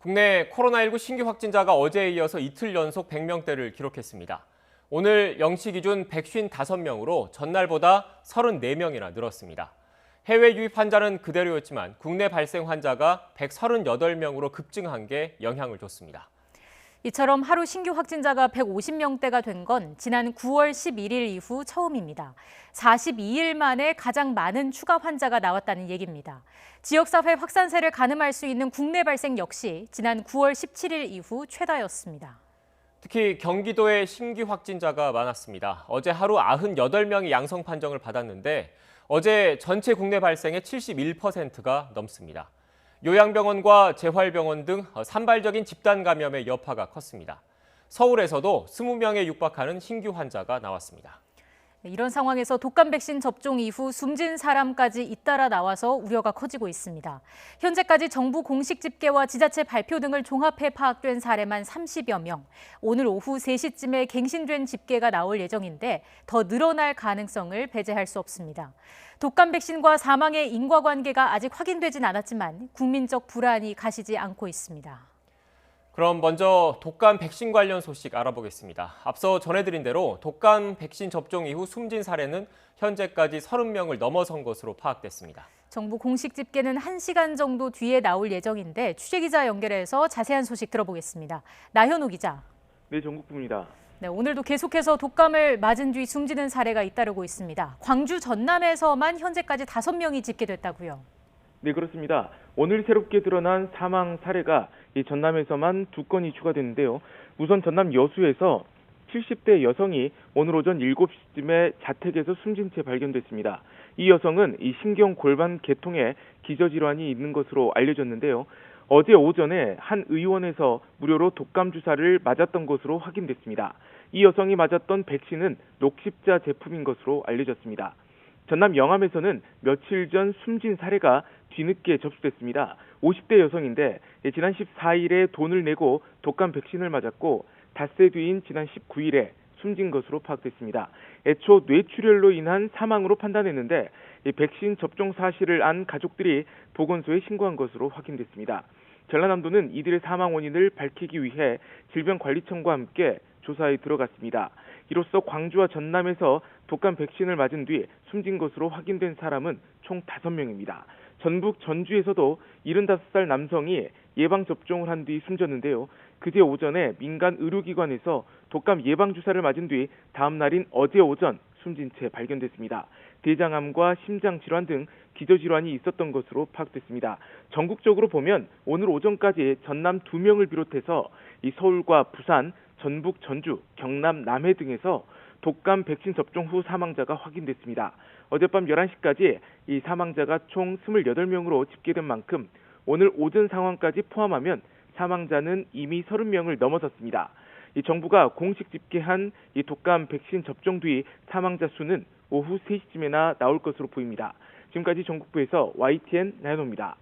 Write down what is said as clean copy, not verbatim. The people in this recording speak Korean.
국내 코로나19 신규 확진자가 어제에 이어서 이틀 연속 100명대를 기록했습니다. 오늘 0시 기준 155명으로 전날보다 34명이나 늘었습니다. 해외 유입 환자는 그대로였지만 국내 발생 환자가 138명으로 급증한 게 영향을 줬습니다. 이처럼 하루 신규 확진자가 150명대가 된 건 지난 9월 11일 이후 처음입니다. 42일 만에 가장 많은 추가 환자가 나왔다는 얘기입니다. 지역사회 확산세를 가늠할 수 있는 국내 발생 역시 지난 9월 17일 이후 최다였습니다. 특히 경기도에 신규 확진자가 많았습니다. 어제 하루 98명이 양성 판정을 받았는데 어제 전체 국내 발생의 71%가 넘습니다. 요양병원과 재활병원 등 산발적인 집단 감염의 여파가 컸습니다. 서울에서도 20명에 육박하는 신규 환자가 나왔습니다. 이런 상황에서 독감 백신 접종 이후 숨진 사람까지 잇따라 나와서 우려가 커지고 있습니다. 현재까지 정부 공식 집계와 지자체 발표 등을 종합해 파악된 사례만 30여 명. 오늘 오후 3시쯤에 갱신된 집계가 나올 예정인데 더 늘어날 가능성을 배제할 수 없습니다. 독감 백신과 사망의 인과관계가 아직 확인되진 않았지만 국민적 불안이 가시지 않고 있습니다. 그럼 먼저 독감 백신 관련 소식 알아보겠습니다. 앞서 전해드린 대로 독감 백신 접종 이후 숨진 사례는 현재까지 30명을 넘어선 것으로 파악됐습니다. 정부 공식 집계는 1시간 정도 뒤에 나올 예정인데 취재기자 연결해서 자세한 소식 들어보겠습니다. 나현우 기자. 네, 전국구입니다. 네, 오늘도 계속해서 독감을 맞은 뒤 숨지는 사례가 잇따르고 있습니다. 광주 전남에서만 현재까지 5명이 집계됐다고요. 네, 그렇습니다. 오늘 새롭게 드러난 사망 사례가 이 전남에서만 2건이 추가됐는데요. 우선 전남 여수에서 70대 여성이 오늘 오전 7시쯤에 자택에서 숨진 채 발견됐습니다. 이 여성은 이 신경골반 계통에 기저질환이 있는 것으로 알려졌는데요. 어제 오전에 한 의원에서 무료로 독감 주사를 맞았던 것으로 확인됐습니다. 이 여성이 맞았던 백신은 녹십자 제품인 것으로 알려졌습니다. 전남 영암에서는 며칠 전 숨진 사례가 뒤늦게 접수됐습니다. 50대 여성인데 지난 14일에 돈을 내고 독감 백신을 맞았고 닷새 뒤인 지난 19일에 숨진 것으로 파악됐습니다. 애초 뇌출혈로 인한 사망으로 판단했는데 백신 접종 사실을 안 가족들이 보건소에 신고한 것으로 확인됐습니다. 전라남도는 이들의 사망 원인을 밝히기 위해 질병관리청과 함께 조사에 들어갔습니다. 이로써 광주와 전남에서 독감 백신을 맞은 뒤 숨진 것으로 확인된 사람은 총 5명입니다. 전북 전주에서도 75살 남성이 예방접종을 한 뒤 숨졌는데요. 그제 오전에 민간 의료기관에서 독감 예방주사를 맞은 뒤 다음 날인 어제 오전 숨진 채 발견됐습니다. 대장암과 심장질환 등 기저질환이 있었던 것으로 파악됐습니다. 전국적으로 보면 오늘 오전까지 전남 2명을 비롯해서 이 서울과 부산, 전북, 전주, 경남, 남해 등에서 독감 백신 접종 후 사망자가 확인됐습니다. 어젯밤 11시까지 이 사망자가 총 28명으로 집계된 만큼 오늘 오전 상황까지 포함하면 사망자는 이미 30명을 넘어섰습니다. 이 정부가 공식 집계한 이 독감 백신 접종 뒤 사망자 수는 오후 3시쯤에나 나올 것으로 보입니다. 지금까지 전국부에서 YTN 나연호입니다.